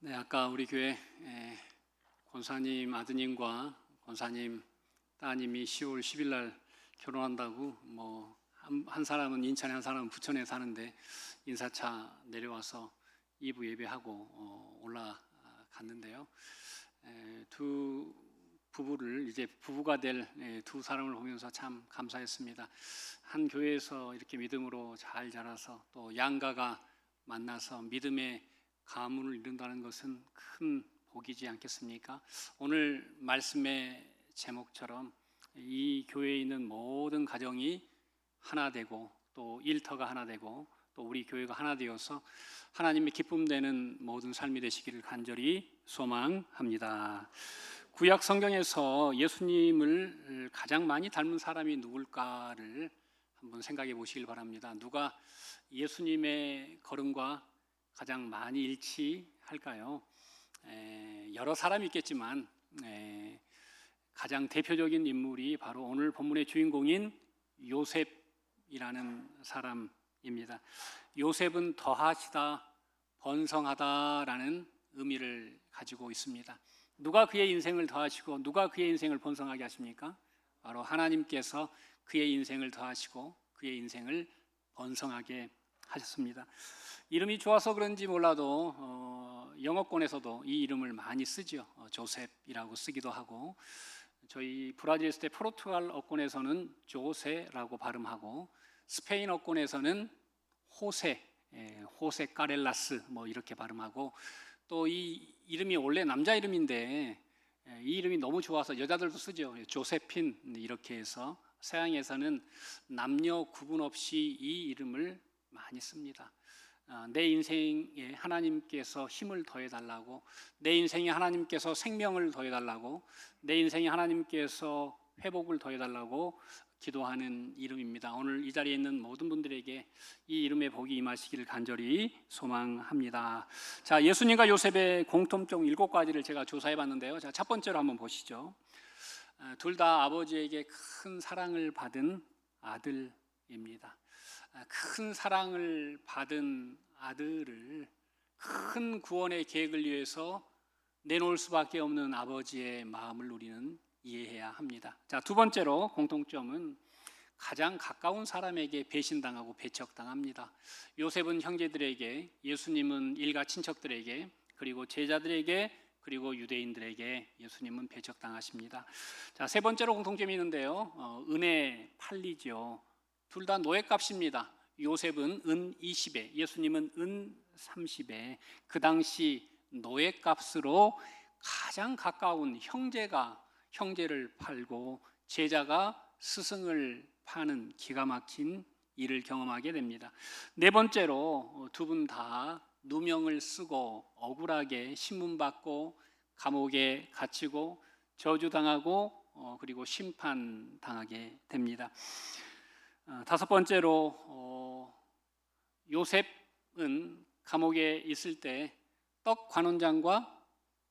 네, 아까 우리 교회 권사님 아드님과 권사님 따님이 10월 10일 날 결혼한다고 한 사람은 인천에 한 사람은 부천에 사는데 인사차 내려와서 2부 예배하고 올라갔는데요. 두 부부를 이제 부부가 될 두 사람을 보면서 참 감사했습니다. 한 교회에서 이렇게 믿음으로 잘 자라서 또 양가가 만나서 믿음의 가문을 이룬다는 것은 큰 복이지 않겠습니까? 오늘 말씀의 제목처럼 이 교회에 있는 모든 가정이 하나 되고 또 일터가 하나 되고 또 우리 교회가 하나 되어서 하나님의 기쁨 되는 모든 삶이 되시기를 간절히 소망합니다. 구약 성경에서 예수님을 가장 많이 닮은 사람이 누굴까를 한번 생각해 보시길 바랍니다. 누가 예수님의 걸음과 가장 많이 일치할까요? 여러 사람이 있겠지만 가장 대표적인 인물이 바로 오늘 본문의 주인공인 요셉이라는 사람입니다. 요셉은 더하시다, 번성하다라는 의미를 가지고 있습니다. 누가 그의 인생을 더하시고 누가 그의 인생을 번성하게 하십니까? 바로 하나님께서 그의 인생을 더하시고 그의 인생을 번성하게 하셨습니다. 이름이 좋아서 그런지 몰라도 영어권에서도 이 이름을 많이 쓰죠. 조셉이라고 쓰기도 하고, 저희 브라질에 있을 때 포르투갈 어권에서는 조세라고 발음하고, 스페인 어권에서는 호세 까렐라스 이렇게 발음하고, 또 이 이름이 원래 남자 이름인데 이 이름이 너무 좋아서 여자들도 쓰죠. 조세핀 이렇게 해서 서양에서는 남녀 구분 없이 이 이름을 많이 씁니다. 내 인생에 하나님께서 힘을 더해달라고, 내 인생에 하나님께서 생명을 더해달라고, 내 인생에 하나님께서 회복을 더해달라고 기도하는 이름입니다. 오늘 이 자리에 있는 모든 분들에게 이 이름의 복이 임하시기를 간절히 소망합니다. 자, 예수님과 요셉의 공통점 7가지를 제가 조사해 봤는데요. 자, 첫 번째로 한번 보시죠. 둘 다 아버지에게 큰 사랑을 받은 아들입니다. 큰 사랑을 받은 아들을 큰 구원의 계획을 위해서 내놓을 수밖에 없는 아버지의 마음을 우리는 이해해야 합니다. 자, 두 번째로 공통점은 가장 가까운 사람에게 배신당하고 배척당합니다. 요셉은 형제들에게, 예수님은 일가 친척들에게, 그리고 제자들에게, 그리고 유대인들에게 예수님은 배척당하십니다. 자, 세 번째로 공통점이 있는데요. 은에 팔리죠. 둘 다 노예값입니다. 요셉은 은 20에, 예수님은 은 30에. 그 당시 노예값으로 가장 가까운 형제가 형제를 팔고 제자가 스승을 파는 기가 막힌 일을 경험하게 됩니다. 네 번째로 두 분 다 누명을 쓰고 억울하게 신문받고 감옥에 갇히고 저주당하고 그리고 심판당하게 됩니다. 다섯 번째로 요셉은 감옥에 있을 때 떡 관원장과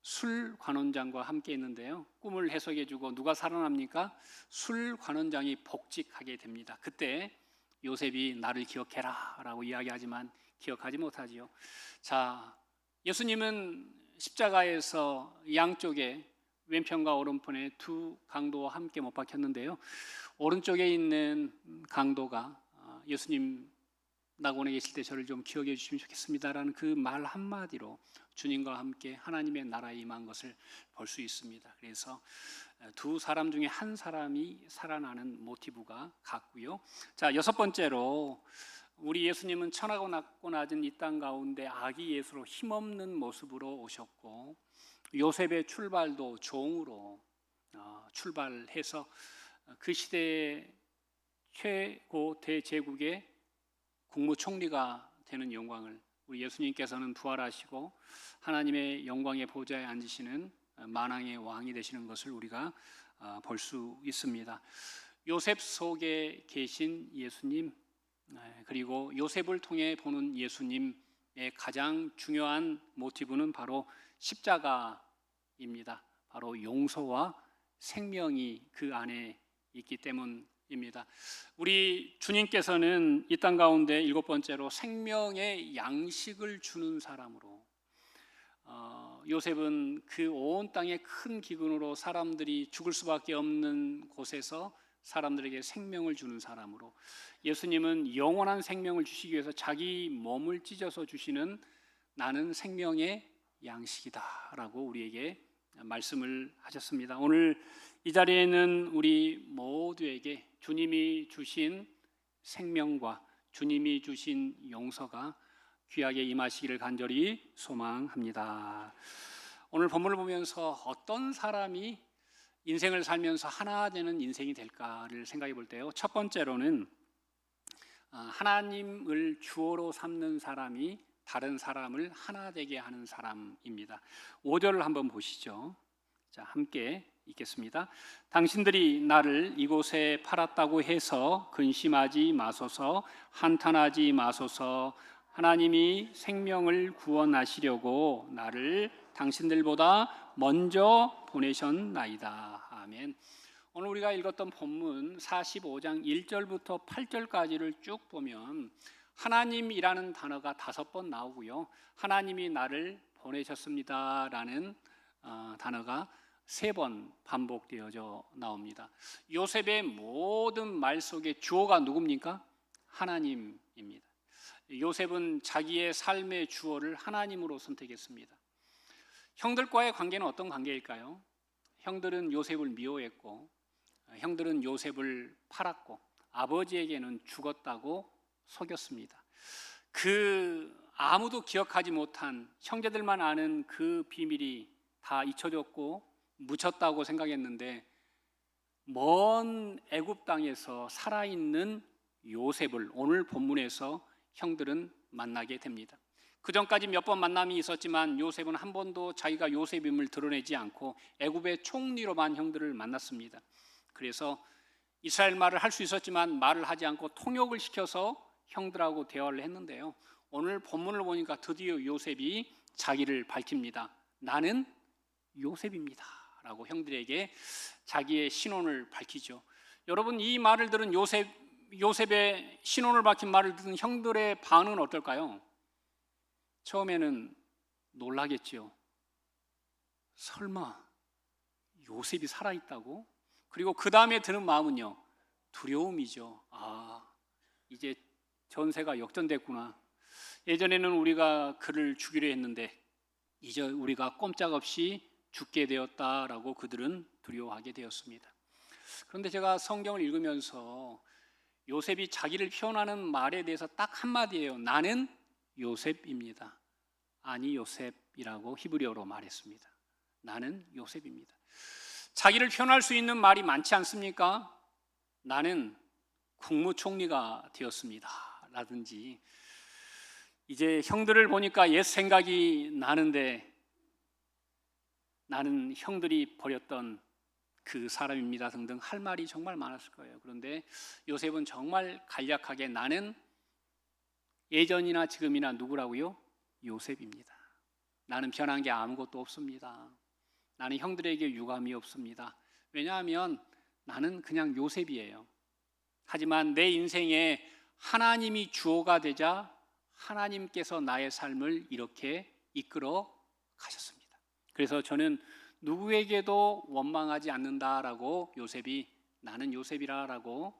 술 관원장과 함께 있는데요. 꿈을 해석해주고 누가 살아납니까? 술 관원장이 복직하게 됩니다. 그때 요셉이 나를 기억해라 라고 이야기하지만 기억하지 못하지요. 자, 예수님은 십자가에서 양쪽에 왼편과 오른편에 두 강도와 함께 못 박혔는데요. 오른쪽에 있는 강도가 예수님 낙원에 계실 때 저를 좀 기억해 주시면 좋겠습니다라는 그 말 한마디로 주님과 함께 하나님의 나라에 임한 것을 볼 수 있습니다. 그래서 두 사람 중에 한 사람이 살아나는 모티브가 같고요. 자, 여섯 번째로 우리 예수님은 천하고 낮고 낮은 이 땅 가운데 아기 예수로 힘없는 모습으로 오셨고, 요셉의 출발도 종으로 출발해서 그 시대의 최고 대제국의 국무총리가 되는 영광을, 우리 예수님께서는 부활하시고 하나님의 영광의 보좌에 앉으시는 만왕의 왕이 되시는 것을 우리가 볼 수 있습니다. 요셉 속에 계신 예수님, 그리고 요셉을 통해 보는 예수님의 가장 중요한 모티브는 바로 십자가입니다. 바로 용서와 생명이 그 안에 있기 때문입니다. 우리 주님께서는 이 땅 가운데 일곱 번째로 생명의 양식을 주는 사람으로 요셉은 그 온 땅의 큰 기근으로 사람들이 죽을 수밖에 없는 곳에서 사람들에게 생명을 주는 사람으로, 예수님은 영원한 생명을 주시기 위해서 자기 몸을 찢어서 주시는 나는 생명의 양식이다라고 우리에게 말씀을 하셨습니다. 오늘 이 자리에는 우리 모두에게 주님이 주신 생명과 주님이 주신 용서가 귀하게 임하시기를 간절히 소망합니다. 오늘 본문을 보면서 어떤 사람이 인생을 살면서 하나 되는 인생이 될까를 생각해 볼 때요, 첫 번째로는 하나님을 주어로 삼는 사람이 다른 사람을 하나 되게 하는 사람입니다. 5절을 한번 보시죠. 자, 함께 읽겠습니다. 당신들이 나를 이곳에 팔았다고 해서 근심하지 마소서, 한탄하지 마소서. 하나님이 생명을 구원하시려고 나를 당신들보다 먼저 보내셨나이다. 아멘. 오늘 우리가 읽었던 본문 45장 1절부터 8절까지를 쭉 보면 하나님이라는 단어가 5번 나오고요, 하나님이 나를 보내셨습니다라는 단어가 3번 반복되어져 나옵니다. 요셉의 모든 말 속에 주어가 누굽니까? 하나님입니다. 요셉은 자기의 삶의 주어를 하나님으로 선택했습니다. 형들과의 관계는 어떤 관계일까요? 형들은 요셉을 미워했고, 형들은 요셉을 팔았고, 아버지에게는 죽었다고 속였습니다. 그 아무도 기억하지 못한, 형제들만 아는 그 비밀이 다 잊혀졌고 묻혔다고 생각했는데, 먼 애굽 땅에서 살아있는 요셉을 오늘 본문에서 형들은 만나게 됩니다. 그 전까지 몇 번 만남이 있었지만 요셉은 한 번도 자기가 요셉임을 드러내지 않고 애굽의 총리로만 형들을 만났습니다. 그래서 이스라엘 말을 할 수 있었지만 말을 하지 않고 통역을 시켜서 형들하고 대화를 했는데요, 오늘 본문을 보니까 드디어 요셉이 자기를 밝힙니다. 나는 요셉입니다 라고 형들에게 자기의 신원을 밝히죠. 여러분, 이 말을 들은 요셉의 신원을 밝힌 말을 들은 형들의 반응은 어떨까요? 처음에는 놀라겠죠. 설마 요셉이 살아있다고? 그리고 그 다음에 드는 마음은요, 두려움이죠. 이제 전세가 역전됐구나. 예전에는 우리가 그를 죽이려 했는데 이제 우리가 꼼짝없이 죽게 되었다라고 그들은 두려워하게 되었습니다. 그런데 제가 성경을 읽으면서 요셉이 자기를 표현하는 말에 대해서 딱 한마디예요. 나는 요셉입니다. 아니 요셉이라고 히브리어로 말했습니다. 나는 요셉입니다. 자기를 표현할 수 있는 말이 많지 않습니까? 나는 국무총리가 되었습니다 라든지, 이제 형들을 보니까 옛 생각이 나는데 나는 형들이 버렸던 그 사람입니다 등등 할 말이 정말 많았을 거예요. 그런데 요셉은 정말 간략하게 나는 예전이나 지금이나 누구라고요? 요셉입니다. 나는 변한 게 아무것도 없습니다. 나는 형들에게 유감이 없습니다. 왜냐하면 나는 그냥 요셉이에요. 하지만 내 인생에 하나님이 주어가 되자 하나님께서 나의 삶을 이렇게 이끌어 가셨습니다. 그래서 저는 누구에게도 원망하지 않는다라고 요셉이 나는 요셉이라고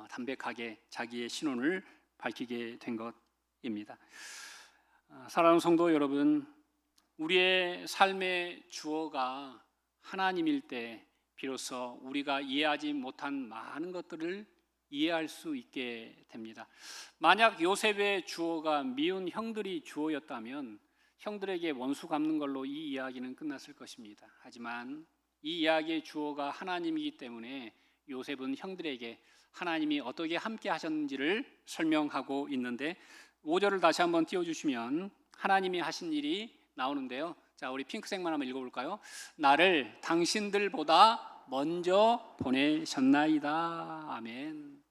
담백하게 자기의 신원을 밝히게 된 것입니다. 사랑하는 성도 여러분, 우리의 삶의 주어가 하나님일 때 비로소 우리가 이해하지 못한 많은 것들을 이해할 수 있게 됩니다. 만약 요셉의 주어가 미운 형들이 주어였다면 형들에게 원수 갚는 걸로 이 이야기는 끝났을 것입니다. 하지만 이 이야기의 주어가 하나님이기 때문에 요셉은 형들에게 하나님이 어떻게 함께 하셨는지를 설명하고 있는데, 5절을 다시 한번 띄워주시면 하나님이 하신 일이 나오는데요. 자, 우리 핑크색만 한번 읽어볼까요? 나를 당신들보다 먼저 보내셨나이다. 아멘.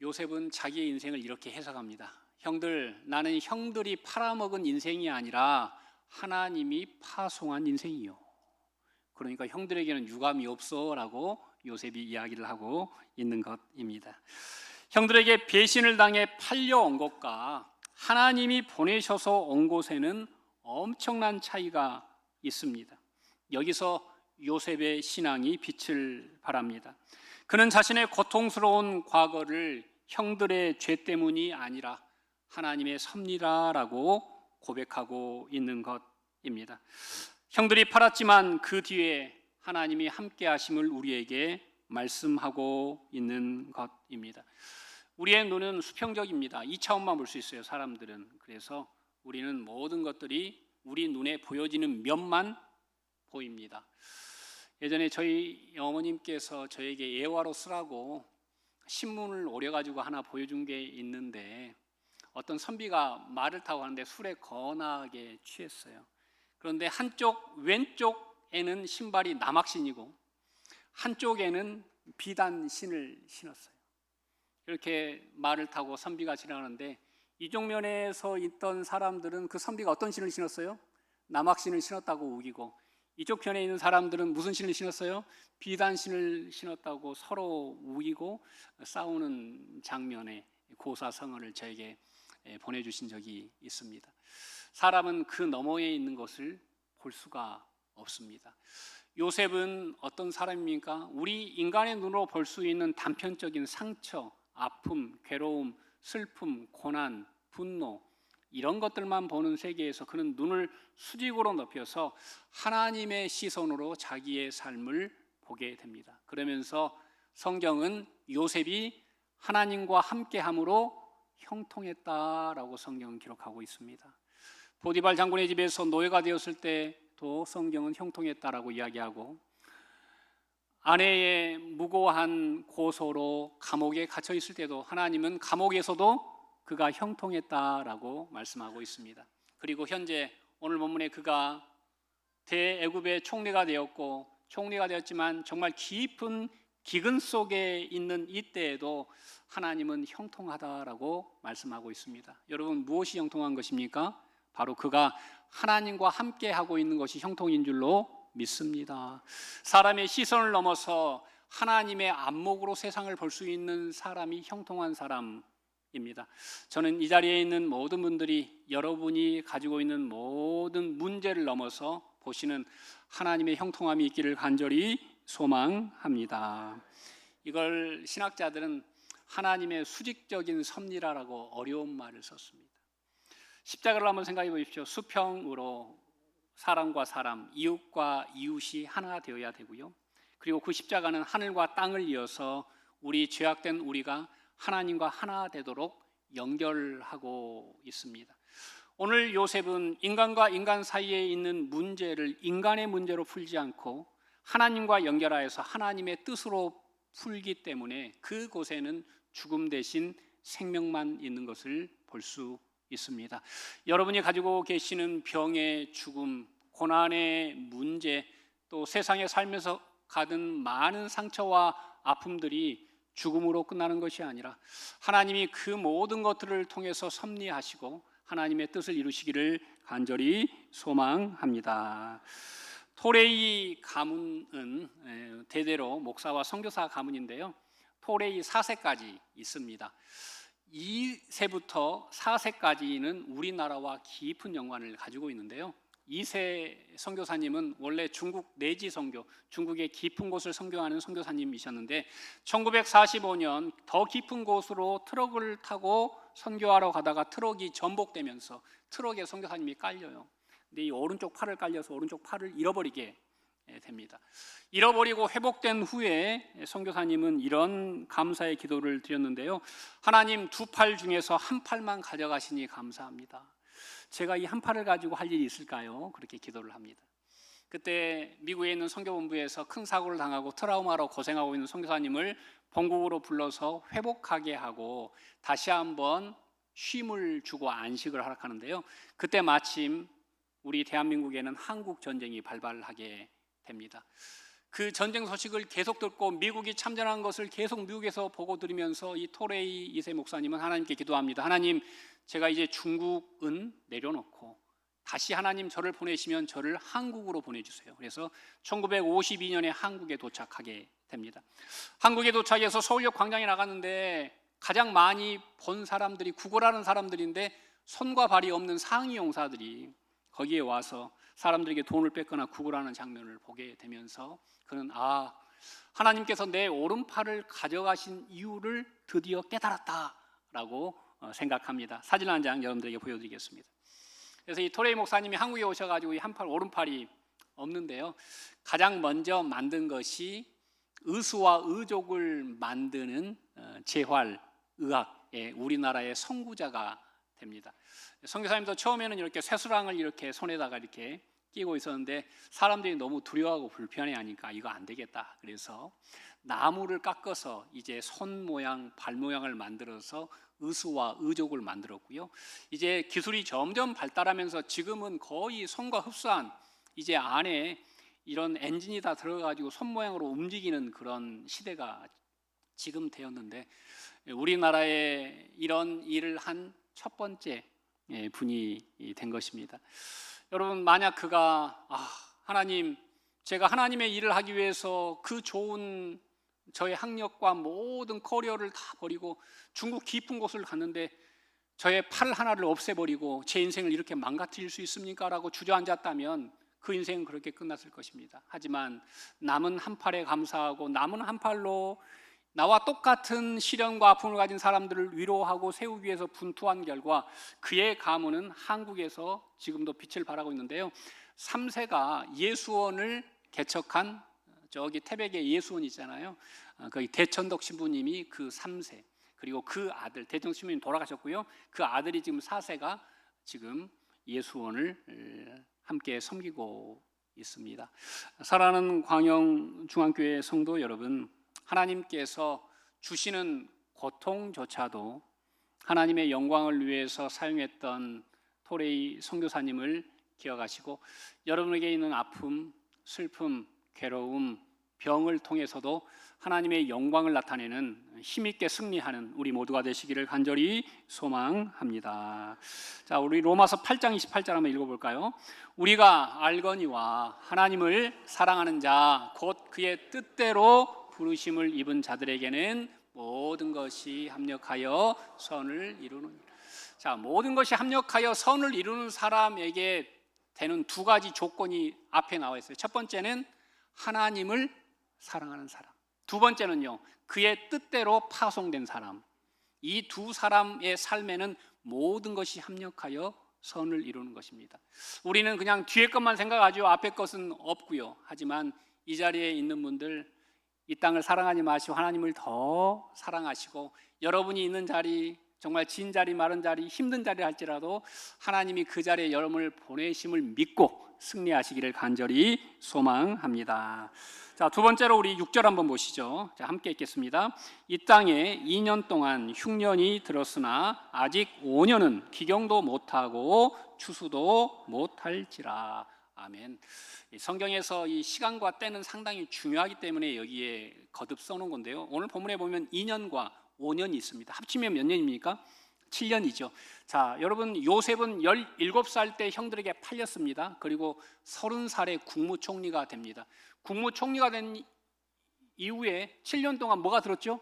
요셉은 자기의 인생을 이렇게 해석합니다. 형들, 나는 형들이 팔아먹은 인생이 아니라 하나님이 파송한 인생이요. 그러니까 형들에게는 유감이 없어 라고 요셉이 이야기를 하고 있는 것입니다. 형들에게 배신을 당해 팔려온 것과 하나님이 보내셔서 온 곳에는 엄청난 차이가 있습니다. 여기서 요셉의 신앙이 빛을 발합니다. 그는 자신의 고통스러운 과거를 형들의 죄 때문이 아니라 하나님의 섭리라라고 고백하고 있는 것입니다. 형들이 팔았지만 그 뒤에 하나님이 함께 하심을 우리에게 말씀하고 있는 것입니다. 우리의 눈은 수평적입니다. 2차원만 볼 수 있어요, 사람들은. 그래서 우리는 모든 것들이 우리 눈에 보여지는 면만 보입니다. 예전에 저희 어머님께서 저에게 예화로 쓰라고 신문을 오려가지고 하나 보여준 게 있는데, 어떤 선비가 말을 타고 가는데 술에 거나하게 취했어요. 그런데 왼쪽에는 신발이 남학신이고 한쪽에는 비단신을 신었어요. 이렇게 말을 타고 선비가 지나가는데 이쪽 면에서 있던 사람들은 그 선비가 어떤 신을 신었어요? 남학신을 신었다고 우기고, 이쪽 편에 있는 사람들은 무슨 신을 신었어요? 비단신을 신었다고 서로 우기고 싸우는 장면의 고사성어를 저에게 보내주신 적이 있습니다. 사람은 그 너머에 있는 것을 볼 수가 없습니다. 요셉은 어떤 사람입니까? 우리 인간의 눈으로 볼 수 있는 단편적인 상처, 아픔, 괴로움, 슬픔, 고난, 분노, 이런 것들만 보는 세계에서 그는 눈을 수직으로 높여서 하나님의 시선으로 자기의 삶을 보게 됩니다. 그러면서 성경은 요셉이 하나님과 함께함으로 형통했다라고 성경은 기록하고 있습니다. 보디발 장군의 집에서 노예가 되었을 때도 성경은 형통했다라고 이야기하고, 아내의 무고한 고소로 감옥에 갇혀 있을 때도 하나님은 감옥에서도 그가 형통했다라고 말씀하고 있습니다. 그리고 현재 오늘 본문에 그가 대애굽의 총리가 되었고, 총리가 되었지만 정말 깊은 기근 속에 있는 이때에도 하나님은 형통하다라고 말씀하고 있습니다. 여러분, 무엇이 형통한 것입니까? 바로 그가 하나님과 함께 하고 있는 것이 형통인 줄로 믿습니다. 사람의 시선을 넘어서 하나님의 안목으로 세상을 볼 수 있는 사람이 형통한 사람입니다. 저는 이 자리에 있는 모든 분들이 여러분이 가지고 있는 모든 문제를 넘어서 보시는 하나님의 형통함이 있기를 간절히 소망합니다. 이걸 신학자들은 하나님의 수직적인 섭리라고 어려운 말을 썼습니다. 십자가를 한번 생각해 보십시오. 수평으로 사람과 사람, 이웃과 이웃이 하나 되어야 되고요. 그리고 그 십자가는 하늘과 땅을 이어서 우리 죄악된 우리가 하나님과 하나 되도록 연결하고 있습니다. 오늘 요셉은 인간과 인간 사이에 있는 문제를 인간의 문제로 풀지 않고 하나님과 연결하여서 하나님의 뜻으로 풀기 때문에 그곳에는 죽음 대신 생명만 있는 것을 볼 수 있습니다. 여러분이 가지고 계시는 병의 죽음, 고난의 문제, 또 세상에 살면서 가진 많은 상처와 아픔들이 죽음으로 끝나는 것이 아니라 하나님이 그 모든 것들을 통해서 섭리하시고 하나님의 뜻을 이루시기를 간절히 소망합니다. 토레이 가문은 대대로 목사와 선교사 가문인데요, 토레이 4세까지 있습니다. 2세부터 4세까지는 우리나라와 깊은 연관을 가지고 있는데요, 2세 선교사님은 원래 중국 내지 선교, 중국의 깊은 곳을 선교하는 선교사님이셨는데 1945년 더 깊은 곳으로 트럭을 타고 선교하러 가다가 트럭이 전복되면서 트럭에 선교사님이 깔려요. 근데 이 오른쪽 팔을 깔려서 오른쪽 팔을 잃어버리게 됩니다. 잃어버리고 회복된 후에 선교사님은 이런 감사의 기도를 드렸는데요, 하나님, 두 팔 중에서 한 팔만 가져가시니 감사합니다. 제가 이 한 팔을 가지고 할 일이 있을까요? 그렇게 기도를 합니다. 그때 미국에 있는 선교본부에서 큰 사고를 당하고 트라우마로 고생하고 있는 선교사님을 본국으로 불러서 회복하게 하고 다시 한번 쉼을 주고 안식을 허락하는데요, 그때 마침 우리 대한민국에는 한국 전쟁이 발발하게 됩니다. 그 전쟁 소식을 계속 듣고 미국이 참전한 것을 계속 미국에서 보고 들으면서 이 토레이 2세 목사님은 하나님께 기도합니다. 하나님, 제가 이제 중국은 내려놓고 다시 하나님 저를 보내시면 저를 한국으로 보내주세요. 그래서 1952년에 한국에 도착하게 됩니다. 한국에 도착해서 서울역 광장에 나갔는데 가장 많이 본 사람들이 구걸하는 사람들인데 손과 발이 없는 상위 용사들이 거기에 와서 사람들에게 돈을 뺏거나 구걸하는 장면을 보게 되면서 그는 하나님께서 내 오른팔을 가져가신 이유를 드디어 깨달았다라고 생각합니다. 사진 한 장 여러분들에게 보여드리겠습니다. 그래서 이 토레이 목사님이 한국에 오셔가지고 이 오른팔이 없는데요, 가장 먼저 만든 것이 의수와 의족을 만드는 재활의학의 우리나라의 선구자가 됩니다. 선교사님도 처음에는 이렇게 쇠수랑을 이렇게 손에다가 이렇게 끼고 있었는데 사람들이 너무 두려워하고 불편해하니까 이거 안 되겠다. 그래서 나무를 깎아서 이제 손 모양, 발 모양을 만들어서 의수와 의족을 만들었고요. 이제 기술이 점점 발달하면서 지금은 거의 손과 흡사한 이제 안에 이런 엔진이 다 들어가지고 손 모양으로 움직이는 그런 시대가 지금 되었는데, 우리나라에 이런 일을 한 첫 번째 분이 된 것입니다. 여러분, 만약 그가 하나님, 제가 하나님의 일을 하기 위해서 그 좋은 저의 학력과 모든 커리어를 다 버리고 중국 깊은 곳을 갔는데 저의 팔 하나를 없애버리고 제 인생을 이렇게 망가뜨릴 수 있습니까? 라고 주저앉았다면 그 인생은 그렇게 끝났을 것입니다. 하지만 남은 한 팔에 감사하고 남은 한 팔로 나와 똑같은 시련과 아픔을 가진 사람들을 위로하고 세우기 위해서 분투한 결과 그의 가문은 한국에서 지금도 빛을 발하고 있는데요, 3세가 예수원을 개척한 저기 태백에 예수원 있잖아요. 거기 대천덕 신부님이 그 3세, 그리고 그 아들 대천덕 신부님 돌아가셨고요, 그 아들이 지금 4세가 지금 예수원을 함께 섬기고 있습니다. 사랑하는 광영중앙교회 성도 여러분, 하나님께서 주시는 고통조차도 하나님의 영광을 위해서 사용했던 토레이 선교사님을 기억하시고 여러분에게 있는 아픔, 슬픔, 괴로움, 병을 통해서도 하나님의 영광을 나타내는 힘있게 승리하는 우리 모두가 되시기를 간절히 소망합니다. 자, 우리 로마서 8장 28절 한번 읽어볼까요? 우리가 알거니와 하나님을 사랑하는 자 곧 그의 뜻대로 부르심을 입은 자들에게는 모든 것이 합력하여 선을 이루는. 자, 모든 것이 합력하여 선을 이루는 사람에게 되는 두 가지 조건이 앞에 나와 있어요. 첫 번째는 하나님을 사랑하는 사람, 두 번째는요, 그의 뜻대로 파송된 사람. 이 두 사람의 삶에는 모든 것이 합력하여 선을 이루는 것입니다. 우리는 그냥 뒤에 것만 생각하죠. 앞에 것은 없고요. 하지만 이 자리에 있는 분들, 이 땅을 사랑하지 마시고 하나님을 더 사랑하시고 여러분이 있는 자리, 정말 진 자리, 마른 자리, 힘든 자리 할지라도 하나님이 그 자리에 여러분을 보내심을 믿고 승리하시기를 간절히 소망합니다. 자, 두 번째로 우리 6절 한번 보시죠. 자, 함께 읽겠습니다. 이 땅에 2년 동안 흉년이 들었으나 아직 5년은 기경도 못하고 추수도 못할지라. 아멘. 성경에서 이 시간과 때는 상당히 중요하기 때문에 여기에 거듭 써놓은 건데요, 오늘 본문에 보면 2년과 5년이 있습니다. 합치면 몇 년입니까? 7년이죠. 자, 여러분, 요셉은 17살 때 형들에게 팔렸습니다. 그리고 30살에 국무총리가 됩니다. 국무총리가 된 이후에 7년 동안 뭐가 들었죠?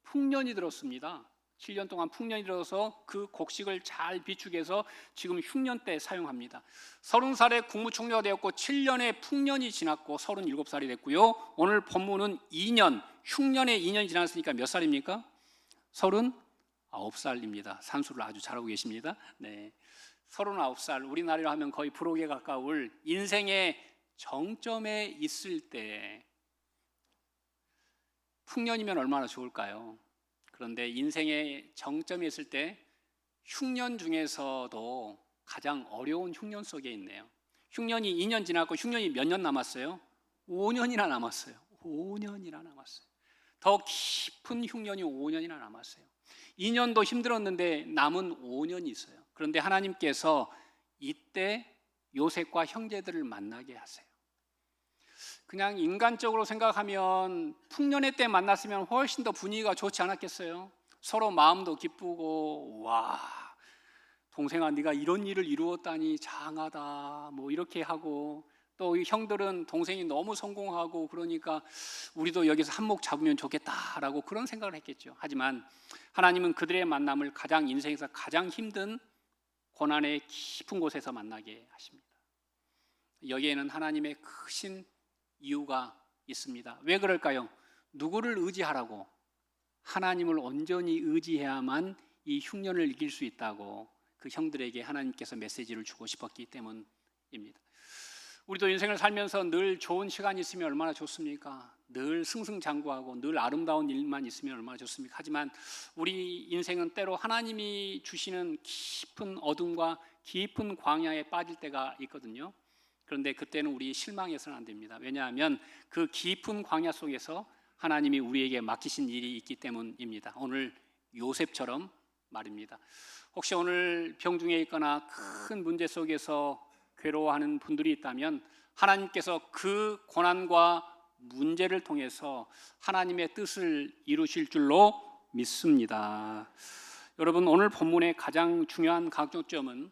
풍년이 들었습니다. 7년 동안 풍년이 들어서 그 곡식을 잘 비축해서 지금 흉년 때 사용합니다. 30살에 국무총리가 되었고 7년의 풍년이 지났고 37살이 됐고요. 오늘 본문은 2년, 흉년의 2년이 지났으니까 몇 살입니까? 39살입니다. 산수를 아주 잘하고 계십니다. 네, 39살, 우리나라로 하면 거의 불혹에 가까울 인생의 정점에 있을 때 풍년이면 얼마나 좋을까요? 그런데 인생의 정점에 있을 때 흉년 중에서도 가장 어려운 흉년 속에 있네요. 흉년이 2년 지났고 흉년이 몇 년 남았어요? 5년이나 남았어요. 5년이나 남았어요. 더 깊은 흉년이 5년이나 남았어요. 2년도 힘들었는데 남은 5년이 있어요. 그런데 하나님께서 이때 요셉과 형제들을 만나게 하세요. 그냥 인간적으로 생각하면 풍년의 때 만났으면 훨씬 더 분위기가 좋지 않았겠어요? 서로 마음도 기쁘고, 와, 동생아 네가 이런 일을 이루었다니 장하다, 뭐 이렇게 하고, 또 이 형들은 동생이 너무 성공하고 그러니까 우리도 여기서 한몫 잡으면 좋겠다라고 그런 생각을 했겠죠. 하지만 하나님은 그들의 만남을 가장 인생에서 가장 힘든 고난의 깊은 곳에서 만나게 하십니다. 여기에는 하나님의 크신 이유가 있습니다. 왜 그럴까요? 누구를 의지하라고? 하나님을 온전히 의지해야만 이 흉년을 이길 수 있다고 그 형들에게 하나님께서 메시지를 주고 싶었기 때문입니다. 우리도 인생을 살면서 늘 좋은 시간이 있으면 얼마나 좋습니까? 늘 승승장구하고 늘 아름다운 일만 있으면 얼마나 좋습니까? 하지만 우리 인생은 때로 하나님이 주시는 깊은 어둠과 깊은 광야에 빠질 때가 있거든요. 그런데 그때는 우리 실망해서는 안 됩니다. 왜냐하면 그 깊은 광야 속에서 하나님이 우리에게 맡기신 일이 있기 때문입니다. 오늘 요셉처럼 말입니다. 혹시 오늘 병중에 있거나 큰 문제 속에서 괴로워하는 분들이 있다면 하나님께서 그 고난과 문제를 통해서 하나님의 뜻을 이루실 줄로 믿습니다. 여러분, 오늘 본문의 가장 중요한 강조점은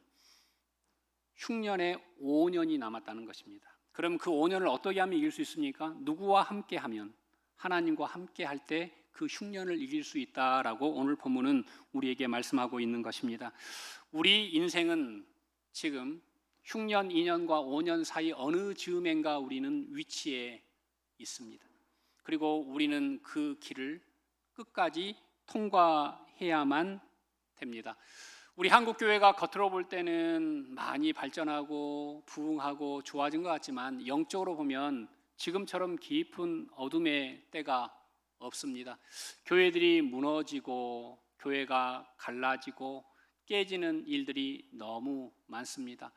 흉년에 5년이 남았다는 것입니다. 그럼 그 5년을 어떻게 하면 이길 수 있습니까? 누구와 함께 하면, 하나님과 함께 할 때 그 흉년을 이길 수 있다라고 오늘 본문은 우리에게 말씀하고 있는 것입니다. 우리 인생은 지금 흉년 2년과 5년 사이 어느 즈음엔가 우리는 위치에 있습니다. 그리고 우리는 그 길을 끝까지 통과해야만 됩니다. 우리 한국교회가 겉으로 볼 때는 많이 발전하고 부흥하고 좋아진 것 같지만 영적으로 보면 지금처럼 깊은 어둠의 때가 없습니다. 교회들이 무너지고 교회가 갈라지고 깨지는 일들이 너무 많습니다.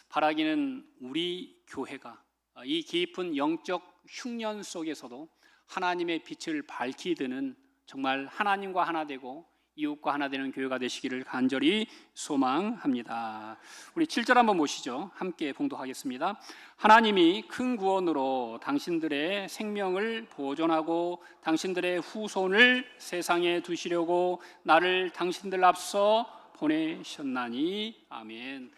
바라기는 우리 교회가 이 깊은 영적 흉년 속에서도 하나님의 빛을 밝히 드는 정말 하나님과 하나 되고 이웃과 하나 되는 교회가 되시기를 간절히 소망합니다. 우리 7절 한번 보시죠. 함께 봉독하겠습니다. 하나님이 큰 구원으로 당신들의 생명을 보존하고 당신들의 후손을 세상에 두시려고 나를 당신들 앞서 보내셨나니. 아멘.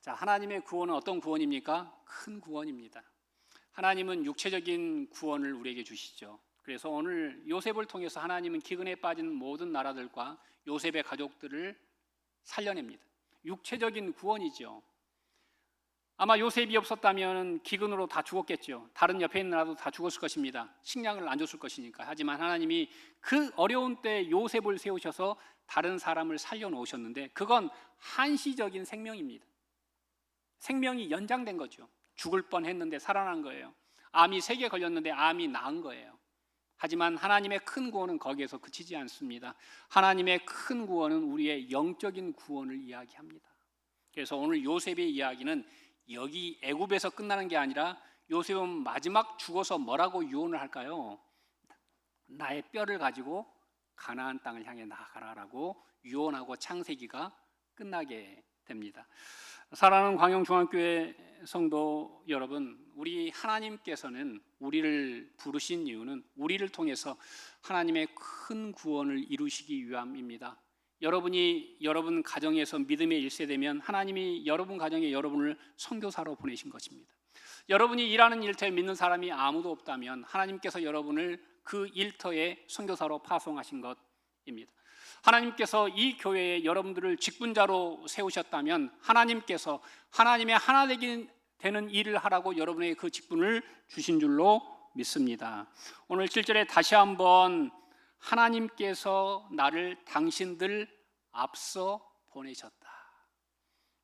자, 하나님의 구원은 어떤 구원입니까? 큰 구원입니다. 하나님은 육체적인 구원을 우리에게 주시죠. 그래서 오늘 요셉을 통해서 하나님은 기근에 빠진 모든 나라들과 요셉의 가족들을 살려냅니다. 육체적인 구원이죠. 아마 요셉이 없었다면 기근으로 다 죽었겠죠. 다른 옆에 있는 나라도 다 죽었을 것입니다. 식량을 안 줬을 것이니까. 하지만 하나님이 그 어려운 때 요셉을 세우셔서 다른 사람을 살려놓으셨는데 그건 한시적인 생명입니다. 생명이 연장된 거죠. 죽을 뻔했는데 살아난 거예요. 암이 3개 걸렸는데 암이 나은 거예요. 하지만 하나님의 큰 구원은 거기에서 그치지 않습니다. 하나님의 큰 구원은 우리의 영적인 구원을 이야기합니다. 그래서 오늘 요셉의 이야기는 여기 애굽에서 끝나는 게 아니라 요셉은 마지막 죽어서 뭐라고 유언을 할까요? 나의 뼈를 가지고 가나안 땅을 향해 나아가라라고 유언하고 창세기가 끝나게 됩니다. 사랑하는 광영중앙교회 성도 여러분, 우리 하나님께서는 우리를 부르신 이유는 우리를 통해서 하나님의 큰 구원을 이루시기 위함입니다. 여러분이 여러분 가정에서 믿음의 1세대면 하나님이 여러분 가정에 여러분을 선교사로 보내신 것입니다. 여러분이 일하는 일터에 믿는 사람이 아무도 없다면 하나님께서 여러분을 그 일터에 선교사로 파송하신 것입니다. 하나님께서 이 교회에 여러분들을 직분자로 세우셨다면 하나님께서 하나님의 하나 되는 일을 하라고 여러분에게 그 직분을 주신 줄로 믿습니다. 오늘 7절에 다시 한번 하나님께서 나를 당신들 앞서 보내셨다.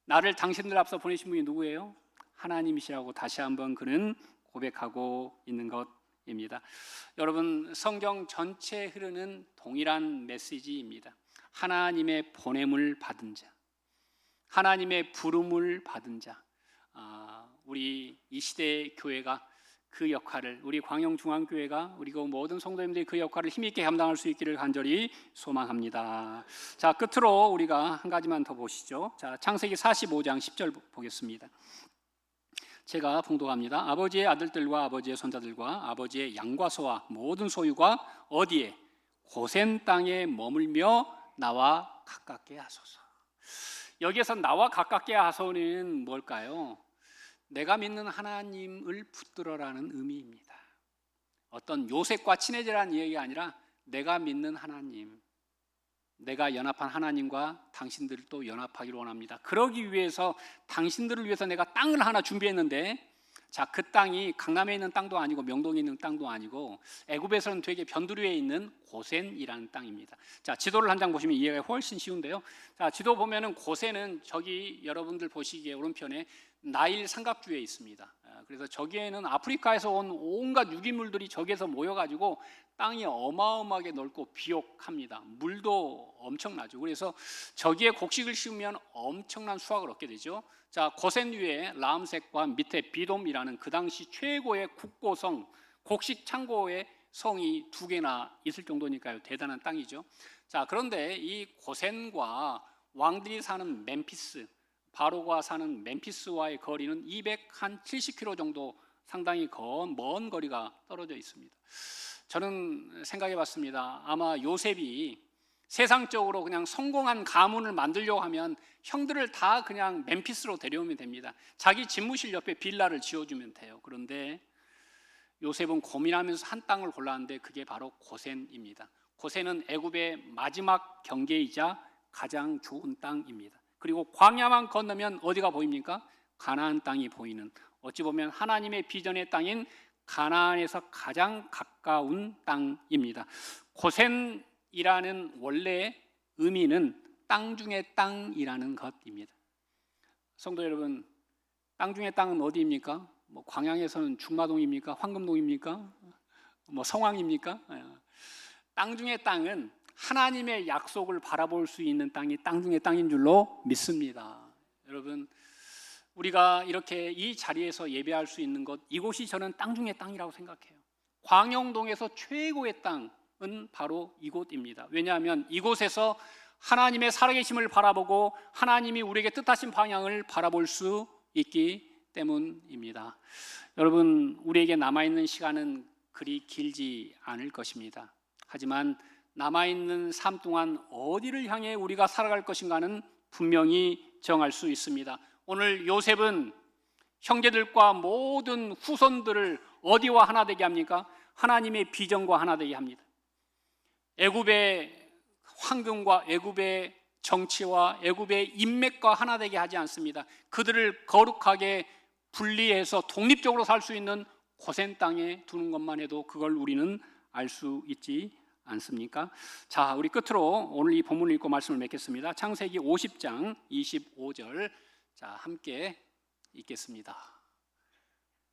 나를 당신들 앞서 보내신 분이 누구예요? 하나님이시라고 다시 한번 그는 고백하고 있는 것입니다. 여러분, 성경 전체에 흐르는 동일한 메시지입니다. 하나님의 보냄을 받은 자, 하나님의 부름을 받은 자, 우리 이 시대의 교회가 그 역할을, 우리 광영중앙교회가, 그리고 모든 성도님들이 그 역할을 힘있게 감당할 수 있기를 간절히 소망합니다. 자, 끝으로 우리가 한 가지만 더 보시죠. 자, 창세기 45장 10절 보겠습니다. 제가 봉독합니다. 아버지의 아들들과 아버지의 손자들과 아버지의 양과 소와 모든 소유가 어디에? 고센 땅에 머물며 나와 가깝게 하소서. 여기에서 나와 가깝게 하소는 뭘까요? 내가 믿는 하나님을 붙들어라는 의미입니다. 어떤 요셉과 친해지라는 이야기가 아니라 내가 믿는 하나님, 내가 연합한 하나님과 당신들도 연합하기를 원합니다. 그러기 위해서 당신들을 위해서 내가 땅을 하나 준비했는데 자, 그 땅이 강남에 있는 땅도 아니고 명동에 있는 땅도 아니고 애굽에서는 되게 변두리에 있는 고센이라는 땅입니다. 자, 지도를 한 장 보시면 이해가 훨씬 쉬운데요. 자, 지도 보면은 고센은 저기 여러분들 보시기에 오른편에 나일 삼각주에 있습니다. 그래서 저기에는 아프리카에서 온 온갖 유기물들이 저기에서 모여가지고 땅이 어마어마하게 넓고 비옥합니다. 물도 엄청나죠. 그래서 저기에 곡식을 심으면 엄청난 수확을 얻게 되죠. 자, 고센 위에 라암색과 밑에 비돔이라는 그 당시 최고의 국고성, 곡식 창고의 성이 2개나 있을 정도니까요. 대단한 땅이죠. 자, 그런데 이 고센과 왕들이 사는 멤피스, 바로가 사는 멤피스와의 거리는 270km 정도, 상당히 먼 거리가 떨어져 있습니다. 저는 생각해 봤습니다. 아마 요셉이 세상적으로 그냥 성공한 가문을 만들려고 하면 형들을 다 그냥 멤피스로 데려오면 됩니다. 자기 집무실 옆에 빌라를 지어주면 돼요. 그런데 요셉은 고민하면서 한 땅을 골랐는데 그게 바로 고센입니다. 고센은 애굽의 마지막 경계이자 가장 좋은 땅입니다. 그리고 광야만 건너면 어디가 보입니까? 가나안 땅이 보이는, 어찌 보면 하나님의 비전의 땅인 가나안에서 가장 가까운 땅입니다. 고센이라는 원래 의미는 땅 중의 땅이라는 것입니다. 성도 여러분, 땅 중의 땅은 어디입니까? 뭐 광양에서는 중마동입니까? 황금동입니까? 뭐 성황입니까? 땅 중의 땅은 하나님의 약속을 바라볼 수 있는 땅이 땅 중의 땅인 줄로 믿습니다. 여러분, 우리가 이렇게 이 자리에서 예배할 수 있는 것, 이곳이 저는 땅 중의 땅이라고 생각해요. 광영동에서 최고의 땅은 바로 이곳입니다. 왜냐하면 이곳에서 하나님의 살아계심을 바라보고 하나님이 우리에게 뜻하신 방향을 바라볼 수 있기 때문입니다. 여러분, 우리에게 남아있는 시간은 그리 길지 않을 것입니다. 하지만 남아있는 삶 동안 어디를 향해 우리가 살아갈 것인가는 분명히 정할 수 있습니다. 오늘 요셉은 형제들과 모든 후손들을 어디와 하나 되게 합니까? 하나님의 비전과 하나 되게 합니다. 애굽의 황금과 애굽의 정치와 애굽의 인맥과 하나 되게 하지 않습니다. 그들을 거룩하게 분리해서 독립적으로 살 수 있는 고센 땅에 두는 것만 해도 그걸 우리는 알 수 있지 않습니까? 자, 우리 끝으로 오늘 이 본문을 읽고 말씀을 맺겠습니다. 창세기 50장 25절, 자, 함께 읽겠습니다.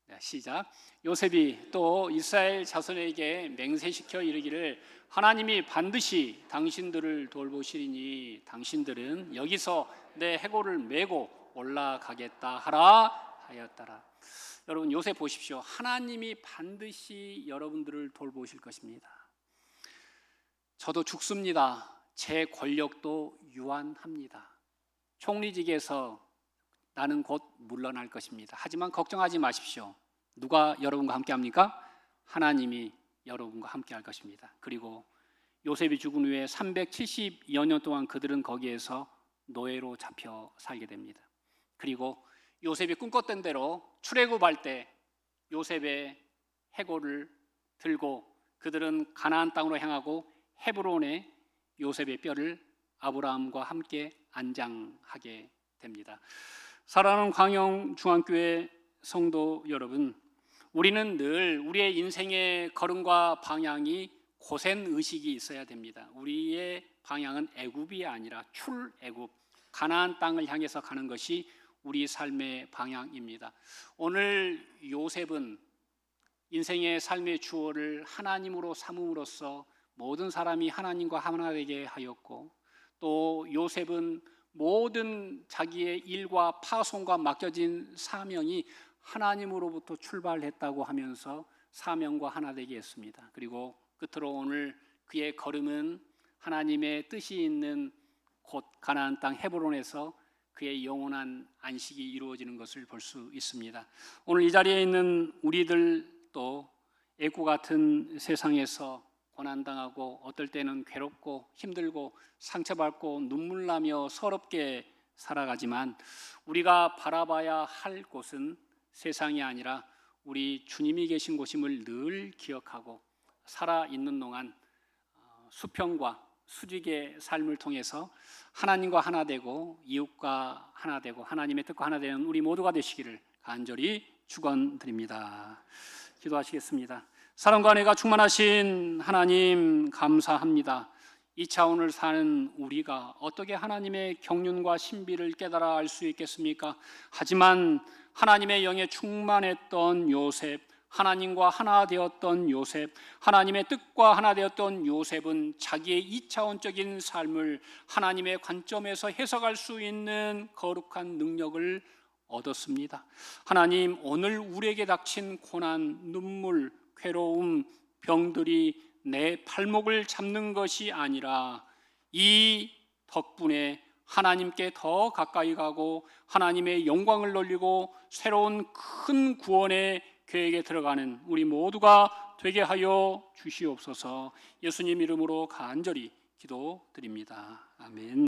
네, 시작. 요셉이 또 이스라엘 자손에게 맹세시켜 이르기를 하나님이 반드시 당신들을 돌보시리니 당신들은 여기서 내 해골을 메고 올라가겠다 하라 하였더라. 여러분, 요셉 보십시오. 하나님이 반드시 여러분들을 돌보실 것입니다. 저도 죽습니다. 제 권력도 유한합니다. 총리직에서 나는 곧 물러날 것입니다. 하지만 걱정하지 마십시오. 누가 여러분과 함께 합니까? 하나님이 여러분과 함께 할 것입니다. 그리고 요셉이 죽은 후에 370여 년 동안 그들은 거기에서 노예로 잡혀 살게 됩니다. 그리고 요셉이 꿈꿨던 대로 출애굽할 때 요셉의 해골을 들고 그들은 가나안 땅으로 향하고 헤브론에 요셉의 뼈를 아브라함과 함께 안장하게 됩니다. 사랑하는 광영중앙교회 성도 여러분, 우리는 늘 우리의 인생의 걸음과 방향이 고센 의식이 있어야 됩니다. 우리의 방향은 애굽이 아니라 출애굽, 가나안 땅을 향해서 가는 것이 우리 삶의 방향입니다. 오늘 요셉은 인생의 삶의 주어를 하나님으로 삼음으로써 모든 사람이 하나님과 하나 되게 하였고, 또 요셉은 모든 자기의 일과 파송과 맡겨진 사명이 하나님으로부터 출발했다고 하면서 사명과 하나 되게 했습니다. 그리고 끝으로 오늘 그의 걸음은 하나님의 뜻이 있는 곳 가나안 땅 헤브론에서 그의 영원한 안식이 이루어지는 것을 볼 수 있습니다. 오늘 이 자리에 있는 우리들도 애국 같은 세상에서 고난당하고 어떨 때는 괴롭고 힘들고 상처받고 눈물나며 서럽게 살아가지만 우리가 바라봐야 할 곳은 세상이 아니라 우리 주님이 계신 곳임을 늘 기억하고 살아있는 동안 수평과 수직의 삶을 통해서 하나님과 하나 되고 이웃과 하나 되고 하나님의 뜻과 하나 되는 우리 모두가 되시기를 간절히 축원드립니다. 기도하시겠습니다. 사랑과 은혜가 충만하신 하나님 감사합니다. 이 차원을 사는 우리가 어떻게 하나님의 경륜과 신비를 깨달아 알 수 있겠습니까? 하지만 하나님의 영에 충만했던 요셉, 하나님과 하나 되었던 요셉, 하나님의 뜻과 하나 되었던 요셉은 자기의 이차원적인 삶을 하나님의 관점에서 해석할 수 있는 거룩한 능력을 얻었습니다. 하나님, 오늘 우리에게 닥친 고난, 눈물, 괴로움, 병들이 내 발목을 잡는 것이 아니라 이 덕분에 하나님께 더 가까이 가고 하나님의 영광을 돌리고 새로운 큰 구원의 계획에 들어가는 우리 모두가 되게 하여 주시옵소서. 예수님 이름으로 간절히 기도드립니다. 아멘.